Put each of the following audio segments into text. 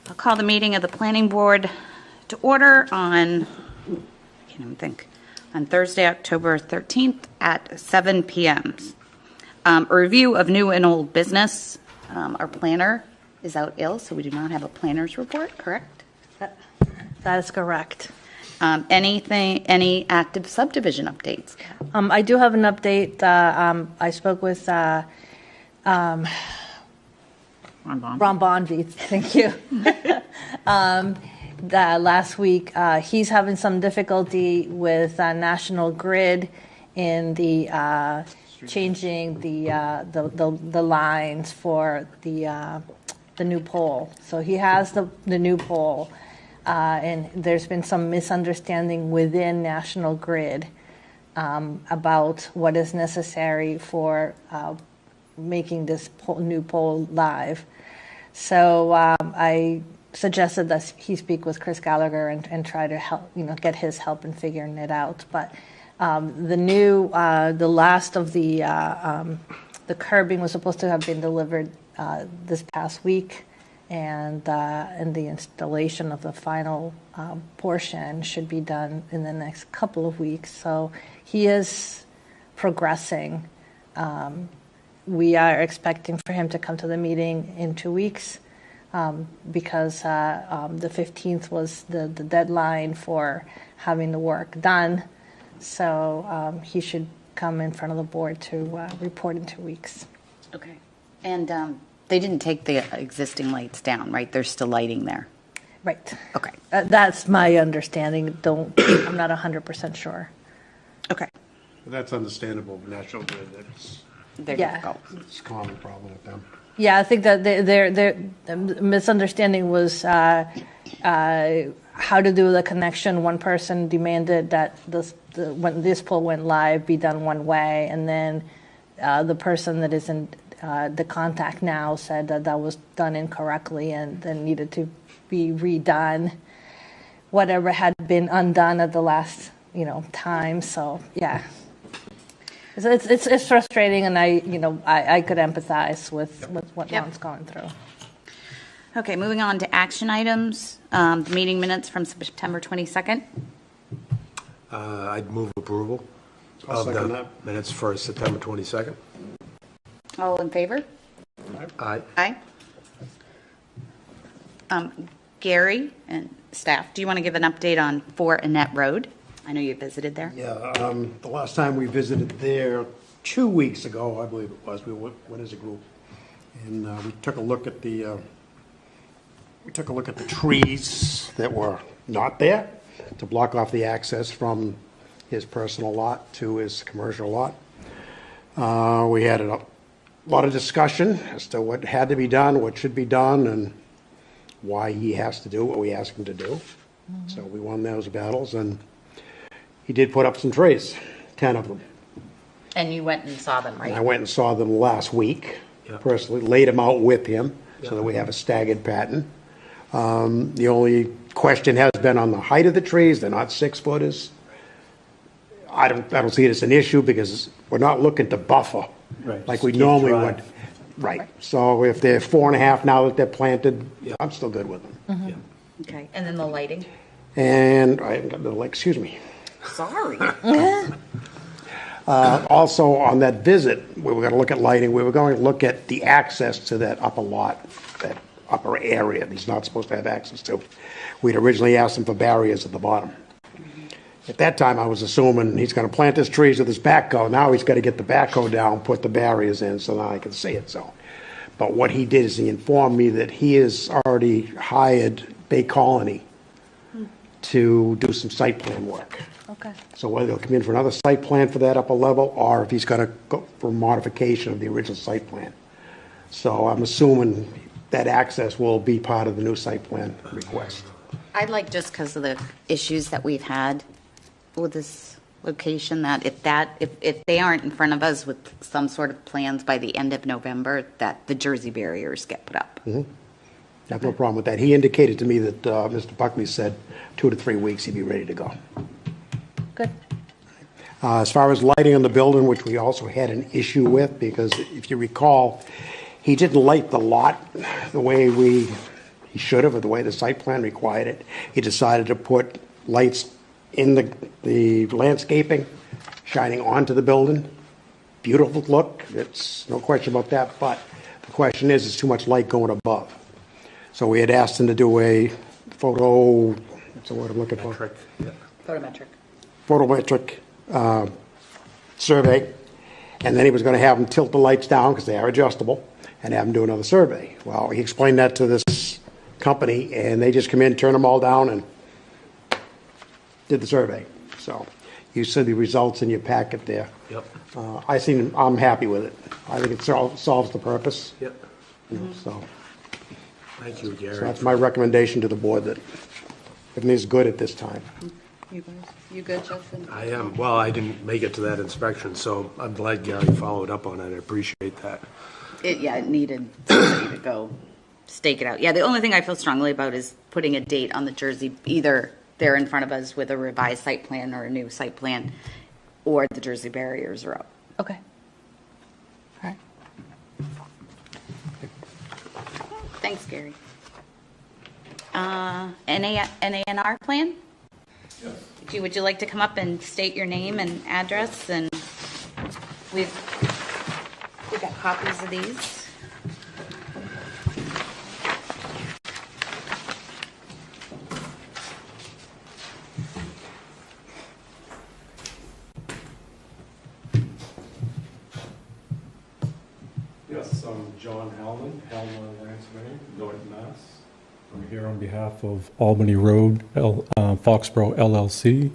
I'll call the meeting of the planning board to order on, I can't even think, on Thursday, October 13th at 7 p.m. A review of new and old business. Our planner is out ill, so we do not have a planner's report, correct? That is correct. Any active subdivision updates? I do have an update. I spoke with Ron Bonvie, thank you. Last week, he's having some difficulty with National Grid in the changing the lines for the new pole. So he has the new pole, and there's been some misunderstanding within National Grid about what is necessary for making this new pole live. So I suggested that he speak with Chris Gallagher and try to help, get his help in figuring it out. But the last of the curbing was supposed to have been delivered this past week, and the installation of the final portion should be done in the next couple of weeks. So he is progressing. We are expecting for him to come to the meeting in 2 weeks because the 15th was the deadline for having the work done. So he should come in front of the board to report in 2 weeks. Okay. And they didn't take the existing lights down, right? There's still lighting there. Right. Okay. That's my understanding. I'm not 100% sure. Okay. That's understandable. National Grid, They're Yeah. difficult. it's a common problem with them. Yeah, I think that their misunderstanding was how to do the connection. One person demanded that when this pole went live be done one way, and then the person that is in the contact now said that was done incorrectly and then needed to be redone. Whatever had been undone at the last time. So yeah. It's frustrating, and I could empathize with what Ron's going through. Okay, moving on to action items. The meeting minutes from September 22nd. I'd move approval I'll of second the that. minutes for September 22nd. All in favor? Aye. Aye. Gary and staff, do you want to give an update on 4 Annette Road? I know you visited there. Yeah, the last time we visited there 2 weeks ago, I believe it was, we went as a group, and we took a look at the trees that were not there to block off the access from his personal lot to his commercial lot. We had a lot of discussion as to what had to be done, what should be done, and why he has to do what we ask him to do. So we won those battles, and he did put up some trees, 10 of them. And you went and saw them, right? And I went and saw them last week, Yeah. personally, laid them out with him, so Yeah. that we have a staggered pattern. The only question has been on the height of the trees. They're not 6-footers. I don't see it as an issue because we're not looking to buffer Right, like we just normally drive. would. Right. So if they're 4.5 now that they're planted, Yeah. I'm still good with them. Yeah. Okay, and then the lighting? And I haven't got the, excuse me. Sorry. Also, on that visit, we were going to look at lighting, we were going to look at the access to that upper lot, that upper area he's not supposed to have access to. We'd originally asked him for barriers at the bottom. At that time, I was assuming he's going to plant his trees with his backhoe. Now he's got to get the backhoe down, put the barriers in, so now I can see it. So, but what he did is he informed me that he has already hired Bay Colony to do some site plan work. Okay. So whether he'll come in for another site plan for that upper level, or if he's going to go for modification of the original site plan. So I'm assuming that access will be part of the new site plan request. I'd like, just because of the issues that we've had with this location, that if they aren't in front of us with some sort of plans by the end of November, that the Jersey barriers get put up. I have no problem with that. He indicated to me that Mr. Buckley said 2 to 3 weeks he'd be ready to go. Good. As far as lighting on the building, which we also had an issue with, because if you recall, he didn't light the lot the way He should have, the way the site plan required it. He decided to put lights in the landscaping, shining onto the building. Beautiful look, it's no question about that, but the question is, it's too much light going above. So we had asked him to do a what's the word I'm looking for? Trick. Yeah. Photometric. Survey, and then he was going to have them tilt the lights down, because they are adjustable, and have them do another survey. Well, he explained that to this company, and they just come in, turn them all down, and did the survey. So you see the results in your packet there. Yep. I'm happy with it. I think it solves the purpose. Yep. You know, so Thank you, Gary. that's my recommendation to the board, that everything is good at this time. You good, Justin? I am. Well, I didn't make it to that inspection, so I'm glad Gary followed up on it. I appreciate that. It needed somebody to go stake it out. Yeah, the only thing I feel strongly about is putting a date on the Jersey, either they're in front of us with a revised site plan or a new site plan, or the Jersey barriers are up. Okay. All right. Thanks, Gary. NANR plan? Would you like to come up and state your name and address? And we've got copies of these. Yes, I'm John Hellman, Landsman, North Mass. I'm here on behalf of Albany Road, Foxborough LLC.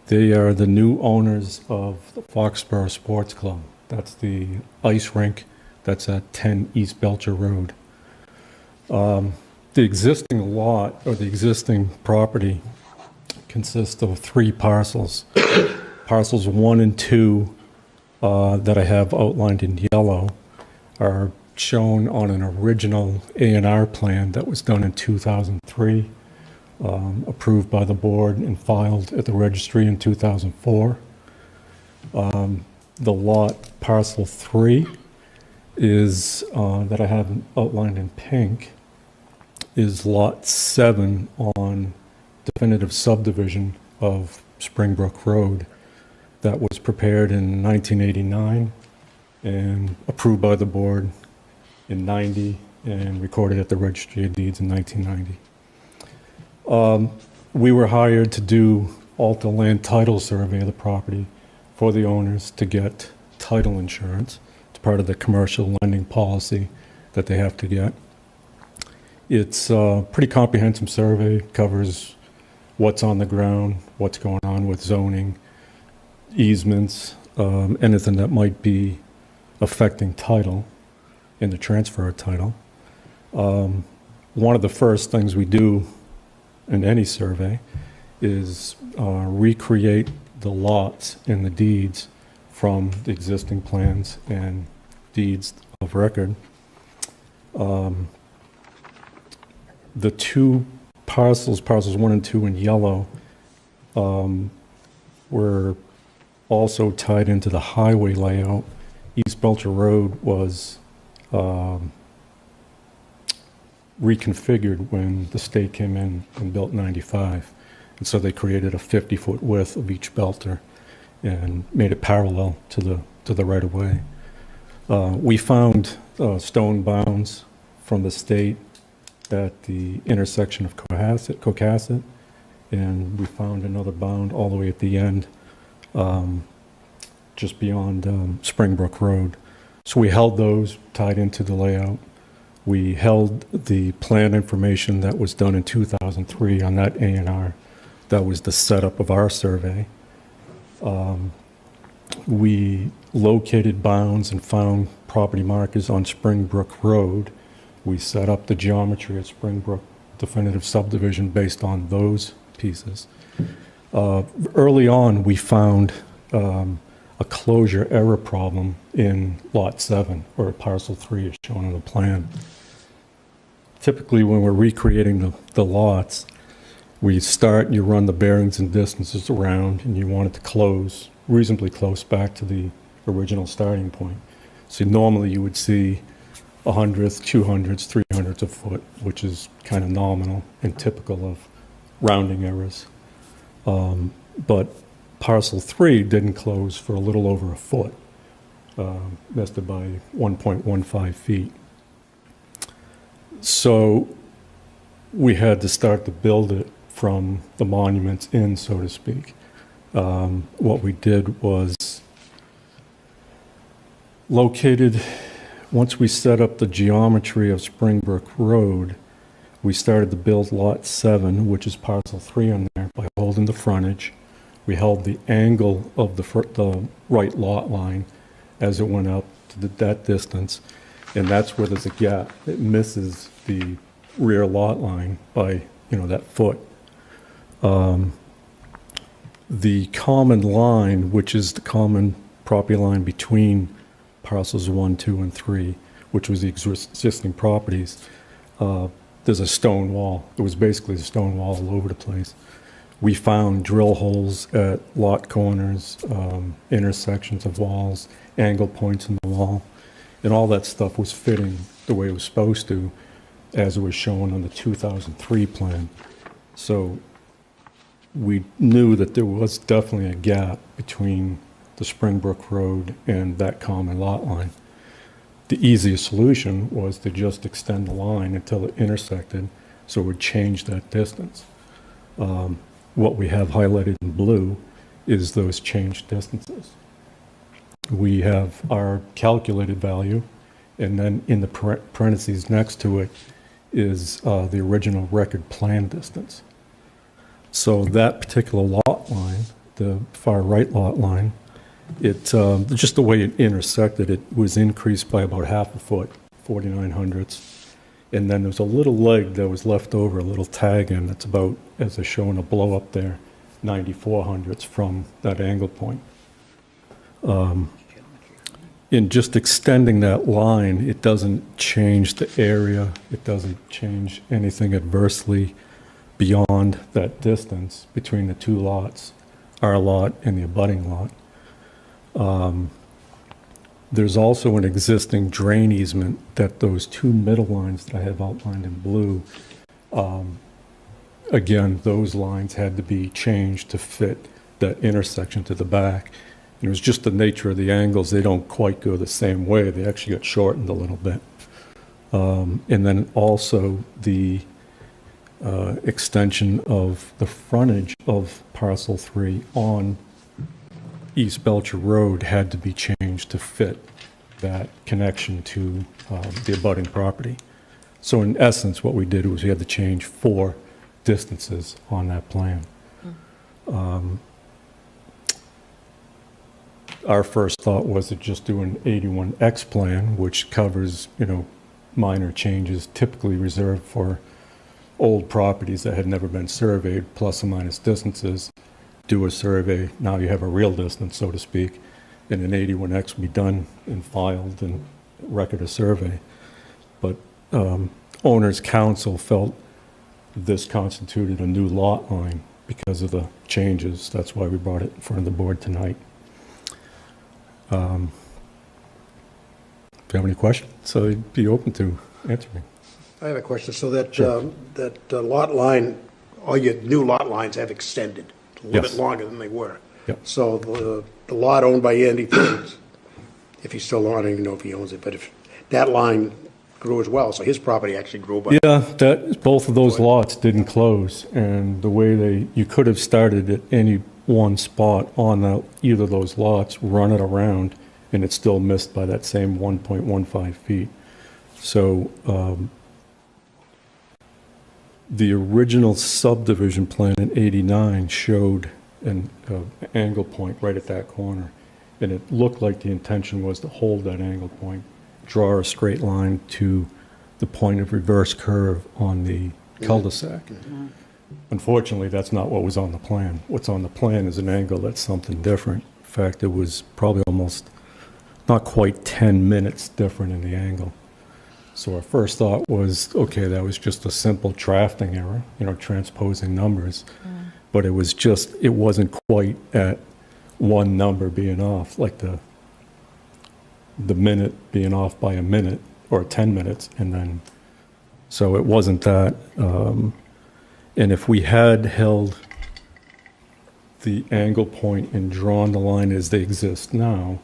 They are the new owners of the Foxborough Sports Club. That's the ice rink that's at 10 East Belcher Road. The existing lot, or the existing property, consists of 3 parcels. Parcels 1 and 2 that I have outlined in yellow are shown on an original A&R plan that was done in 2003, approved by the board and filed at the registry in 2004. The lot parcel 3 is, that I have outlined in pink, is lot 7 on definitive subdivision of Springbrook Road that was prepared in 1989 and approved by the board in 90 and recorded at the Registry of Deeds in 1990. We were hired to do Alta land title survey of the property for the owners to get title insurance. It's part of the commercial lending policy that they have to get. It's a pretty comprehensive survey, covers what's on the ground, what's going on with zoning, easements, anything that might be affecting title in the transfer of title. One of the first things we do in any survey is recreate the lots in the deeds from the existing plans and deeds of record. The 2 parcels 1 and 2 in yellow, were also tied into the highway layout. East Belcher Road was reconfigured when the state came in and built 95. And so they created a 50-foot width of each belter and made it parallel to the right-of-way. We found stone bounds from the state at the intersection of Cohasset, and we found another bound all the way at the end, just beyond Springbrook Road. So we held those tied into the layout. We held the plan information that was done in 2003 on that A&R. That was the setup of our survey. We located bounds and found property markers on Springbrook Road. We set up the geometry at Springbrook definitive subdivision based on those pieces. Early on, we found a closure error problem in Lot 7, or Parcel 3 is shown on the plan. Typically, when we're recreating the lots, we start, you run the bearings and distances around, and you want it to close reasonably close back to the original starting point. So normally you would see 100th, 200s, 300 2/3 a foot, which is kind of nominal and typical of rounding errors. But parcel 3 didn't close for a little over a foot, missed it by 1.15 feet. So we had to start to build it from the monuments in, so to speak. What we did was located, once we set up the geometry of Springbrook Road, we started to build Lot 7, which is parcel 3 on there, by holding the frontage. We held the angle of the right lot line as it went up to that distance, and that's where there's a gap. It misses the rear lot line by, that foot. The common line, which is the common property line between parcels 1, 2, and 3, which was the existing properties, there's a stone wall. It was basically a stone wall all over the place. We found drill holes at lot corners, intersections of walls, angle points in the wall, and all that stuff was fitting the way it was supposed to, as it was shown on the 2003 plan. So we knew that there was definitely a gap between the Springbrook Road and that common lot line. The easiest solution was to just extend the line until it intersected, so it would change that distance. What we have highlighted in blue is those changed distances. We have our calculated value, and then in the parentheses next to it is the original record plan distance. So that particular lot line, the far right lot line, it just the way it intersected, it was increased by about half a foot, 49/100ths. And then there's a little leg that was left over, a little tag in, that's about, as they're showing a blow up there, 94/100ths from that angle point. In just extending that line, it doesn't change the area, it doesn't change anything adversely beyond that distance between the two lots, our lot and the abutting lot. There's also an existing drain easement that those two middle lines that I have outlined in blue, again, those lines had to be changed to fit that intersection to the back. And it was just the nature of the angles. They don't quite go the same way. They actually got shortened a little bit. And then also the extension of the frontage of parcel 3 on East Belcher Road had to be changed to fit that connection to the abutting property. So in essence, what we did was we had to change 4 distances on that plan. Our first thought was to just do an 81X plan, which covers, minor changes typically reserved for old properties that had never been surveyed, plus or minus distances. Do a survey, now you have a real distance, so to speak, and an 81X will be done and filed and record a survey. But owner's council felt this constituted a new lot line because of the changes. That's why we brought it in front of the board tonight. If you have any questions, so I'd be open to answering. I have a question. So that lot line, all your new lot lines have extended a little bit longer than they were. Yep. So the lot owned by Andy Fields, if he's still on, I don't even know if he owns it, but if that line grew as well, so his property actually grew by. Yeah, both of those lots didn't close, and the way you could have started at any one spot on either of those lots, run it around, and it's still missed by that same 1.15 feet. So the original subdivision plan in '89 showed an angle point right at that corner, and it looked like the intention was to hold that angle point, draw a straight line to the point of reverse curve on the cul-de-sac. Mm-hmm. Unfortunately, that's not what was on the plan. What's on the plan is an angle that's something different. In fact, it was probably almost not quite 10 minutes different in the angle. So our first thought was, okay, that was just a simple drafting error, transposing numbers. But it wasn't quite at one number being off, like the minute being off by a minute or 10 minutes, and then So it wasn't that. And if we had held the angle point and drawn the line as they exist now,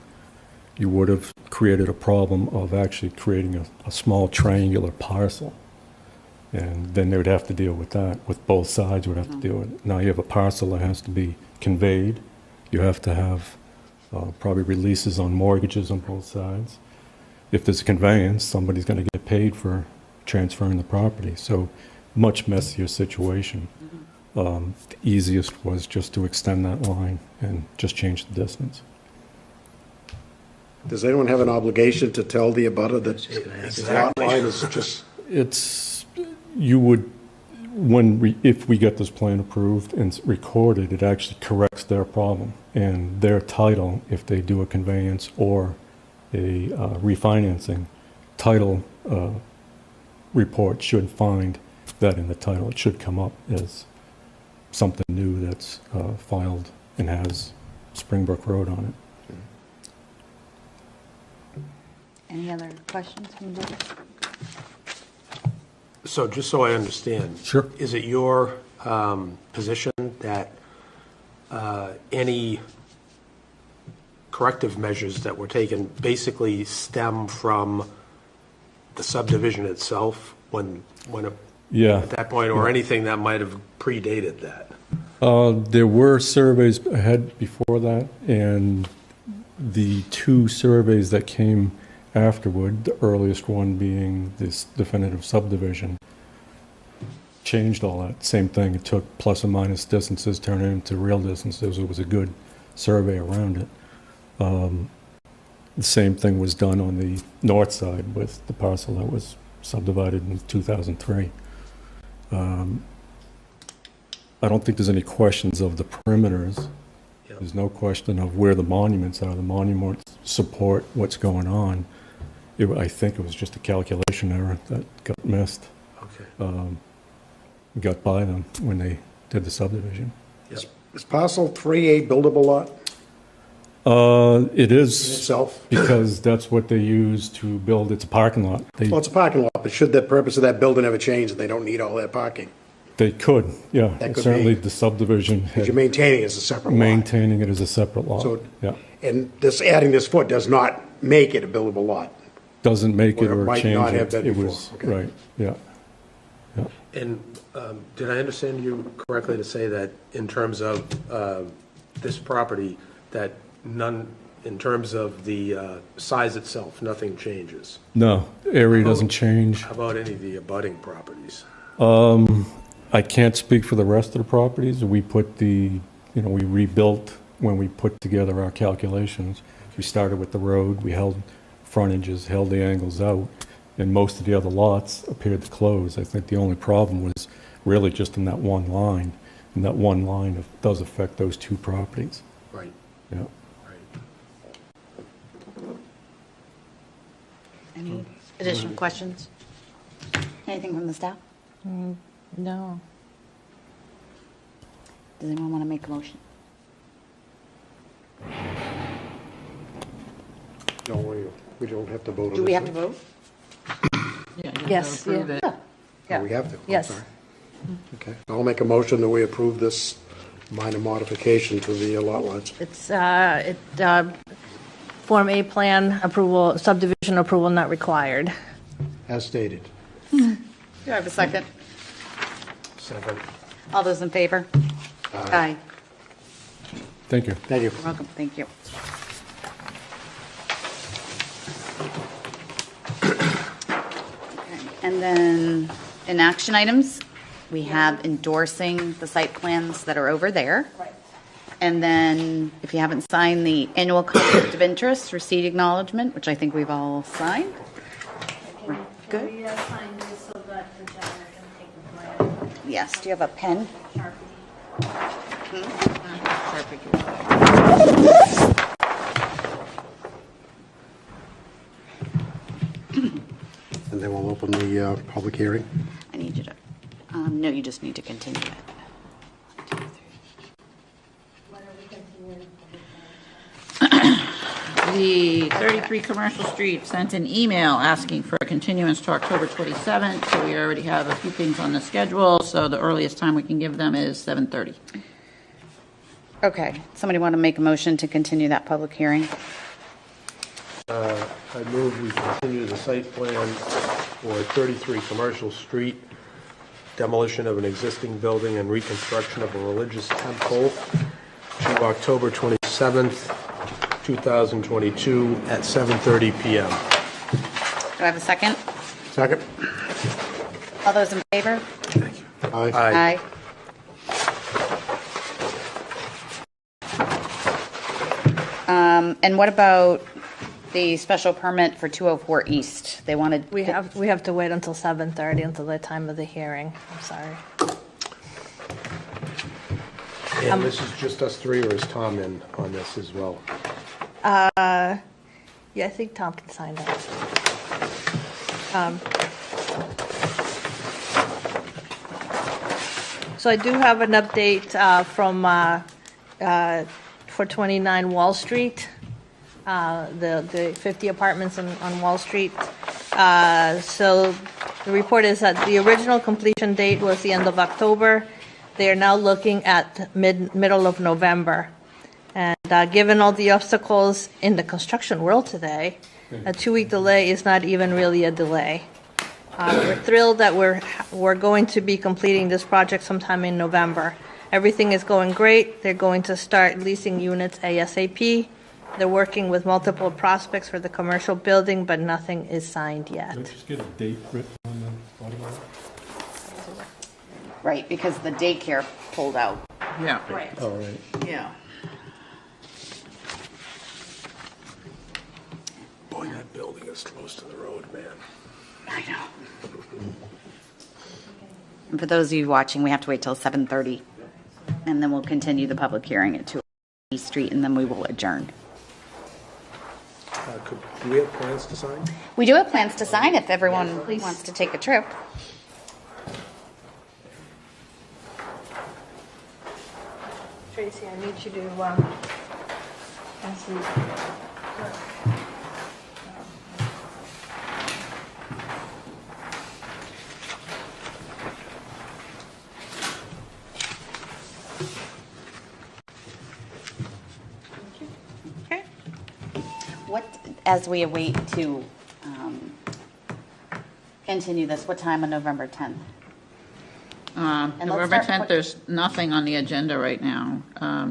you would have created a problem of actually creating a small triangular parcel. And then they would have to deal with that, with both sides would have to deal with it. Now you have a parcel that has to be conveyed. You have to have probably releases on mortgages on both sides. If there's a conveyance, somebody's going to get paid for transferring the property. So much messier situation. The easiest was just to extend that line and just change the distance. Does anyone have an obligation to tell the abutter that his lot line is just, It's, you would, if we get this plan approved and it's recorded, it actually corrects their problem. And their title, if they do a conveyance or a refinancing, title report should find that in the title. It should come up as something new that's filed and has Springbrook Road on it. Any other questions from the board? So just so I understand. Sure. Is it your position that any corrective measures that were taken basically stem from the subdivision itself when Yeah. at that point, or anything that might have predated that? There were surveys ahead before that, and the two surveys that came afterward, the earliest one being this definitive subdivision, changed all that. Same thing, it took plus or minus distances, turned it into real distances. It was a good survey around it. The same thing was done on the north side with the parcel that was subdivided in 2003. I don't think there's any questions of the perimeters. Yep. There's no question of where the monuments are. The monuments support what's going on. I think it was just a calculation error that got missed. Okay. Got by them when they did the subdivision. Yep. is parcel 3 a buildable lot It in is, itself? because that's what they use to build, it's a parking lot. Well, it's a parking lot, but should the purpose of that building ever change and they don't need all that parking? They could, yeah. That could Certainly be- the subdivision Because you're had maintaining it as a separate lot. maintaining it as a separate lot. So- Yeah. And this, adding this foot does not make it a buildable lot. Doesn't make it Or it or might change not it. have been It before. was, Okay. right, yeah. Yeah. And did I understand you correctly to say that in terms of this property, that none, in terms of the size itself, nothing changes? No, area doesn't change. How about any of the abutting properties? I can't speak for the rest of the properties. We put we rebuilt when we put together our calculations. We started with the road, we held frontages, held the angles out, and most of the other lots appeared to close. I think the only problem was really just in that one line, and that one line does affect those two properties. Right, Yeah. right. Any additional questions? Anything from the staff? No. Does anyone want to make a motion? No, we don't have to vote on this. Do we have to right? vote? Yes, yeah. Oh, we have to? I'm Yes. sorry. Okay. I'll make a motion that we approve this minor modification to the lot lines. It's, Form A plan approval, subdivision approval not required. As stated. Do I have a second? Second. All those in favor? Aye. Thank you. Thank you. You're welcome, thank you. Okay, and then in action items, we have endorsing the site plans that are over there. Right. And then if you haven't signed the annual conflict of interest receipt acknowledgement, which I think we've all signed. Good. Can we sign this so that the janitor can take the plan? Yes, do you have a pen? And then we'll open the public hearing. I need you to, no, you just need to continue it. 1, 2, 3. The 33 Commercial Street sent an email asking for a continuance to October 27th, so we already have a few things on the schedule, so the earliest time we can give them is 7:30. Okay, somebody want to make a motion to continue that public hearing? I move we continue the site plan for 33 Commercial Street, demolition of an existing building and reconstruction of a religious temple to October 27th, 2022 at 7:30 PM. Do I have a second? Second? All those in favor? Aye. Aye. And what about the special permit for 204 East? They wanted. We have to wait until 7:30, until the time of the hearing. I'm sorry. And this is just us three, or is Tom in on this as well? Yeah, I think Tom can sign that. So I do have an update for 29 Wall Street, the 50 apartments on Wall Street. So the report is that the original completion date was the end of October. They are now looking at middle of November. And given all the obstacles in the construction world today, a 2-week delay is not even really a delay. We're thrilled that we're going to be completing this project sometime in November. Everything is going great. They're going to start leasing units ASAP. They're working with multiple prospects for the commercial building, but nothing is signed yet. Let's just get a date written on the bottom of it. Right, because the daycare pulled out. Yeah. Right. All right. Yeah. Boy, that building is close to the road, man. I know. And for those of you watching, we have to wait till 7:30, and then we'll continue the public hearing at 2 East Street, and then we will adjourn. Do we have plans to sign? We do have plans to sign if everyone wants to take a trip. Tracy, I need you to Okay. What, as we await to continue this, what time on November 10th? let's November start 10th, there's nothing on the agenda right now.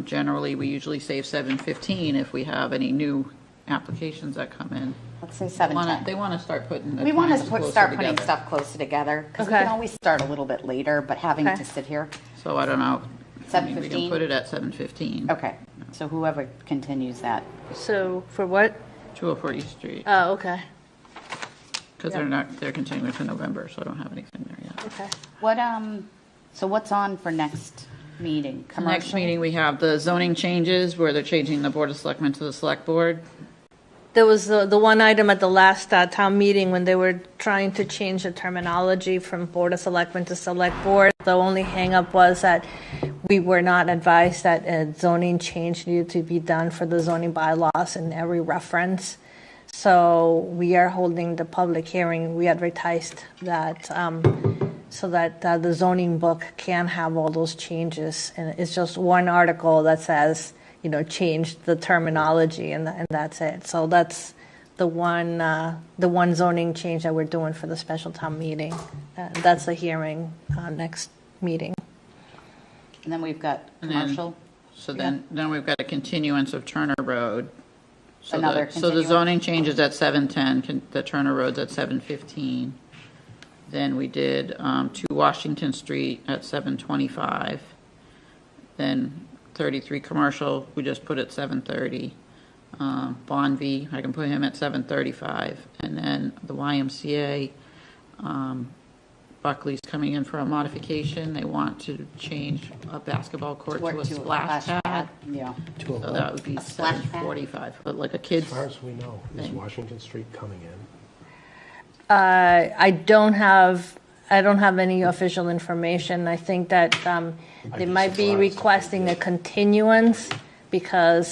Generally, we usually save 7:15 if we have any new applications that come in. Let's say 7:10. They want to start putting the We want times to closer start putting together. stuff closer together, because we Okay. can always start a little bit later, but having Okay. to sit here. So I don't know. I mean, We 7:15? can put it at 7:15. Okay, so whoever continues that. So for what? 204 East Street, Oh, okay. because they're continuing to November, so I don't have anything there yet. Okay. What, so what's on for next meeting? Next Commercial? meeting, we have the zoning changes where they're changing the Board of Selectmen to the Select Board. There was the one item at the last town meeting when they were trying to change the terminology from Board of Selectmen to Select Board. The only hangup was that we were not advised that a zoning change needed to be done for the zoning bylaws in every reference. So we are holding the public hearing. We advertised that so that the zoning book can have all those changes. And it's just one article that says, change the terminology, and that's it. So that's the one zoning change that we're doing for the special town meeting. That's the hearing next meeting. And then we've got And then- commercial. So then we've got a continuance of Turner Road. So Another the continuance. zoning changes at 7:10, the Turner Road's at 7:15. Then we did 2 Washington Street at 7:25. Then 33 Commercial, we just put at 7:30. Bonvie, I can put him at 7:35. And then the YMCA, Buckley's coming in for a modification. They want to change a basketball court to a splash pad. Yeah. To a So that would be A splash pad? 7:45, but like a As kid's. far as we know, is Washington Street coming in? I don't have any official information. I think that they be might be surprised. requesting a continuance because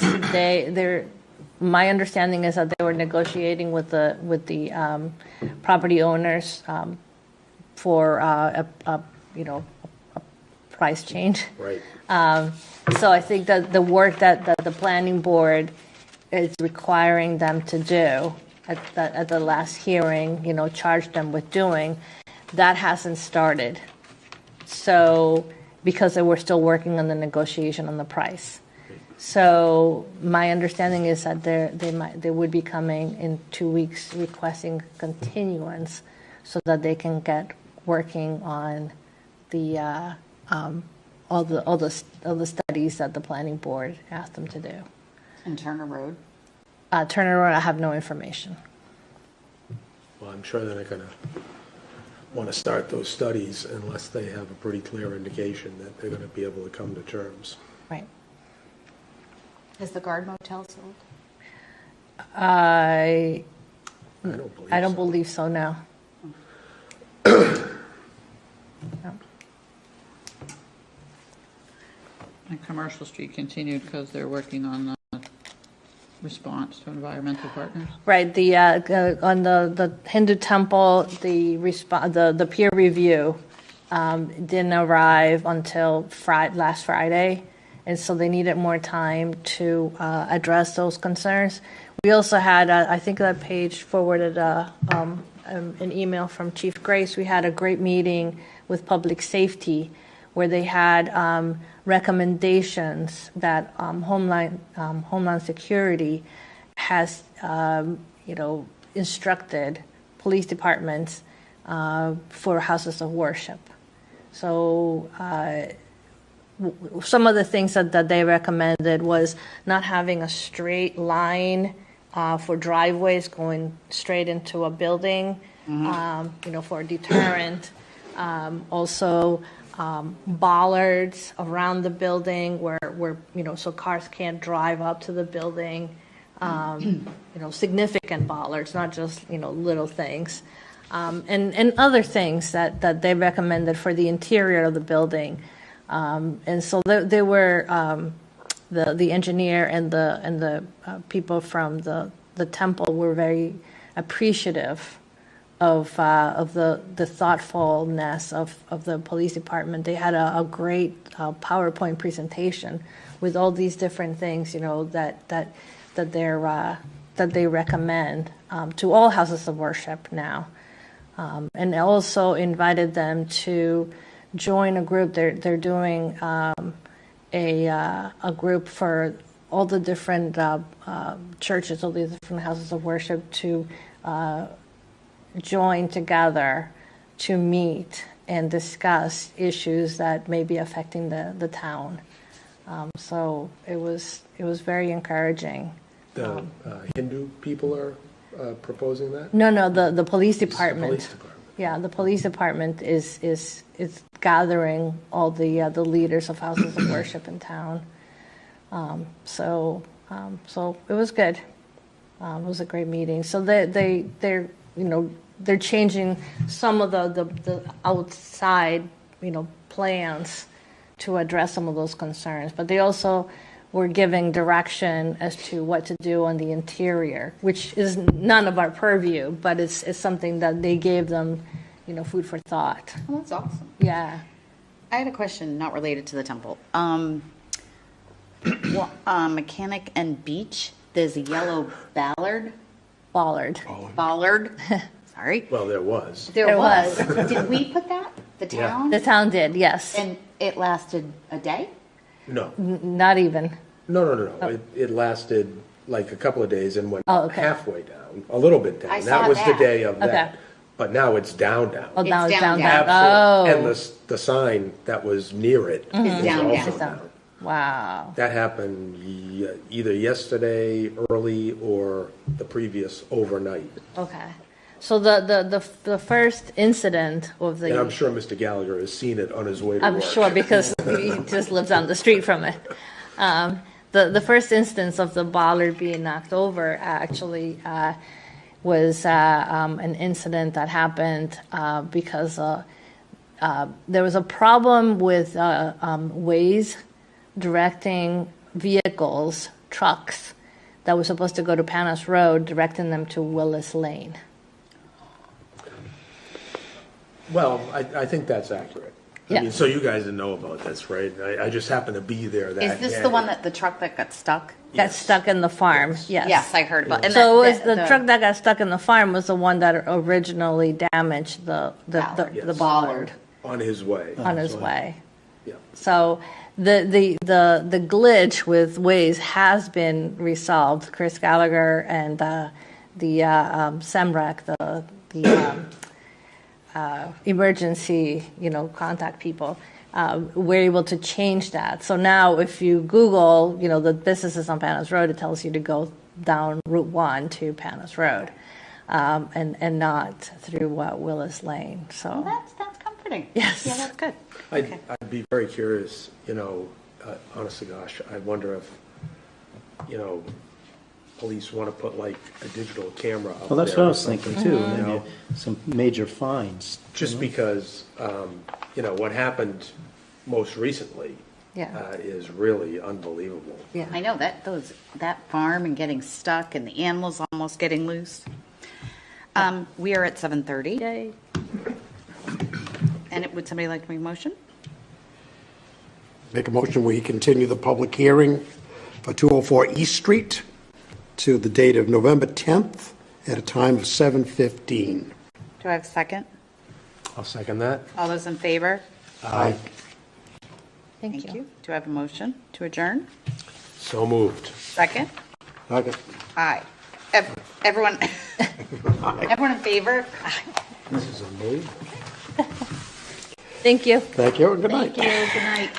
my understanding is that they were negotiating with the property owners for a price change. Right. So I think that the work that the planning board is requiring them to do at the last hearing, charged them with doing, that hasn't started. So, because they were still working on the negotiation on the price. So my understanding is that they would be coming in 2 weeks requesting continuance so that they can get working on the all the studies that the planning board asked them to do. And Turner Road? Turner Road, I have no information. Well, I'm sure they're not going to want to start those studies unless they have a pretty clear indication that they're going to be able to come to terms. Right. Is the Guard Motel sold? I I don't believe don't so. believe so, no. No. And Commercial Street continued because they're working on the response to environmental partners. Right, on the Hindu temple, the peer review didn't arrive until last Friday, and so they needed more time to address those concerns. We also had, I think that Paige forwarded an email from Chief Grace. We had a great meeting with Public Safety where they had recommendations that Homeland Security has, instructed police departments for houses of worship. So some of the things that they recommended was not having a straight line for driveways going straight into a building, for a deterrent. Also, bollards around the building where so cars can't drive up to the building. Significant bollards, not just little things, and other things that they recommended for the interior of the building. And so they were the engineer and the people from the temple were very appreciative of the thoughtfulness of the police department. They had a great PowerPoint presentation with all these different things, that they recommend to all houses of worship now, and also invited them to join a group. They're doing a group for all the different churches, all the different houses of worship to join together to meet and discuss issues that may be affecting the town. So it was very encouraging. The Hindu people are proposing that? No, the police This is the department. police department. Yeah, the police department is gathering all the leaders of houses of worship in town. So it was good. It was a great meeting. So they're changing some of the outside plans to address some of those concerns, but they also were giving direction as to what to do on the interior, which is none of our purview, but it's something that they gave them, food for thought. Oh, that's awesome. Yeah. I had a question not related to the temple. Mechanic and Beach, there's a yellow bollard. Bollard. Sorry. Well, there was. There was. Did we put that? The Yeah. town? The town did, yes. And it lasted a day? No. Not even. No. It lasted like a couple of days and went Oh, okay. halfway down, a little bit down. I saw That was the that. day of Okay. that. But now it's down. Oh, It's down, down. Absolutely. Oh. And the sign that was near it is down. also It's down. down. Wow. That happened either yesterday early or the previous overnight. Okay. So the first incident of And I'm the, sure Mr. Gallagher has seen it on his way to I'm work. sure because he just lives down the street from it. The first instance of the bollard being knocked over actually was an incident that happened because there was a problem with Waze directing vehicles, trucks that was supposed to go to Panos Road, directing them to Willis Lane. Well, I think that's accurate. I mean, Yeah. so you guys didn't know about this, right? I just happened to be there that day. Is this the one that the truck that got stuck? Got Yes. stuck in the farm, yes. Yes, I heard about. And So it that- was the truck that got stuck in the farm was the one that originally damaged the Ballard. the Yes. bollard On his way. on his way. Yeah. So the glitch with Waze has been resolved. Chris Gallagher and the SEMRAC, emergency, contact people, we're able to change that. So now if you Google, the businesses on Panos Road, it tells you to go down Route 1 to Panos Road, and not through Willis Lane. So That's comforting. Yes. Yeah, that's good. I'd be very curious, honest to gosh, I wonder if, police want to put like a digital camera up there. Well, that's what I or was thinking something, too, you know, maybe some major fines. just because, what happened most recently Yeah. is really unbelievable. yeah. I know that farm and getting stuck and the animals almost getting loose. We are at 7:30. Yay. And would somebody like to make a motion? Make a motion, we continue the public hearing for 204 East Street to the date of November 10th at a time of 7:15. Do I have a second? I'll second that. All those in favor? Aye. Thank you. Do I have a motion to adjourn? So moved. Second? Okay. Aye. Everyone, everyone in favor? Aye. This is a move. Thank you. Thank you, and good night. Thank you. Good night.